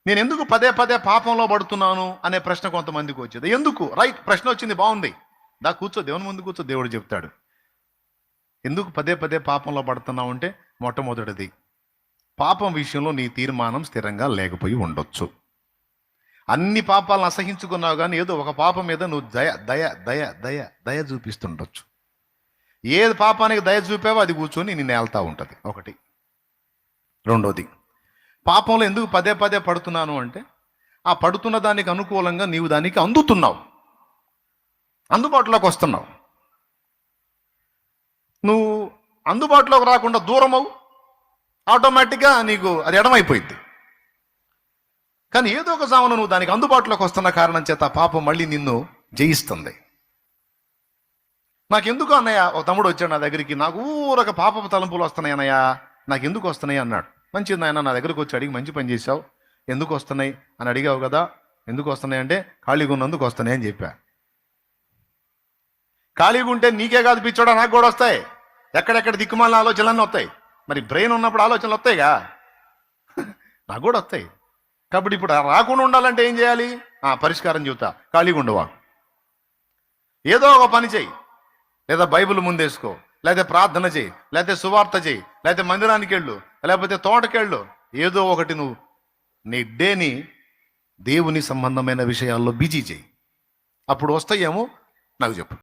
నేను ఎందుకు పదే పదే పాపంలో పడుతున్నాను అనే ప్రశ్న కొంతమందికి వచ్చేది. ఎందుకు? రైట్, ప్రశ్న వచ్చింది, బాగుంది. కూర్చో, దేవుని ముందు కూర్చో, దేవుడు చెప్తాడు. ఎందుకు పదే పదే పాపంలో పడుతున్నావు అంటే, మొట్టమొదటిది, పాపం విషయంలో నీ తీర్మానం స్థిరంగా లేకపోయి ఉండొచ్చు. అన్ని పాపాలను అసహించుకున్నావు కానీ ఏదో ఒక పాపం మీద నువ్వు దయ దయ దయ దయ దయ చూపిస్తుండొచ్చు. ఏది పాపానికి దయ చూపావో అది కూర్చొని నిన్ను ఏళ్తా ఉంటుంది. ఒకటి. రెండోది, పాపంలో ఎందుకు పదే పదే పడుతున్నాను అంటే, ఆ పడుతున్న దానికి అనుకూలంగా నీవు దానికి అందుతున్నావు, అందుబాటులోకి వస్తున్నావు. నువ్వు అందుబాటులోకి రాకుండా దూరమవు, ఆటోమేటిక్గా నీకు అది ఎడమైపోయింది. కానీ ఏదో ఒక జామున నువ్వు దానికి అందుబాటులోకి వస్తున్న కారణం చేత పాపం మళ్ళీ నిన్ను జయిస్తుంది. నాకెందుకు అన్నయ్య, ఒక తమ్ముడు వచ్చాడు నా దగ్గరికి, నాకు ఊరక పాపపు తలంపులు వస్తున్నాయి అన్నయ్య, నాకు ఎందుకు వస్తున్నాయి అన్నాడు. మంచిది నాయన, నా దగ్గరకు వచ్చి అడిగి మంచి పని చేశావు, ఎందుకు వస్తున్నాయి అని అడిగావు కదా. ఎందుకు వస్తున్నాయి అంటే, ఖాళీగా ఉన్నందుకు వస్తున్నాయి అని చెప్పా. ఖాళీగా ఉంటే నీకే కాదు పిచ్చోడా, నాకు కూడా వస్తాయి. ఎక్కడెక్కడ దిక్కుమాలిన ఆలోచనలన్నీ వస్తాయి. మరి బ్రెయిన్ ఉన్నప్పుడు ఆలోచనలు వస్తాయిగా, నాకు కూడా వస్తాయి. కాబట్టి ఇప్పుడు రాకుండా ఉండాలంటే ఏం చేయాలి? పరిష్కారం చెబుతా. ఖాళీగా ఉండవా, ఏదో ఒక పని చేయి, లేదా బైబిల్ ముందేసుకో, లేకపోతే ప్రార్థన చేయి, లేకపోతే సువార్త చేయి, లేకపోతే మందిరానికి వెళ్ళు, లేకపోతే తోటకెళ్ళు. ఏదో ఒకటి నువ్వు నీ డేని దేవుని సంబంధమైన విషయాల్లో బిజీ చేయి. అప్పుడు వస్తాయేమో నాకు చెప్పు.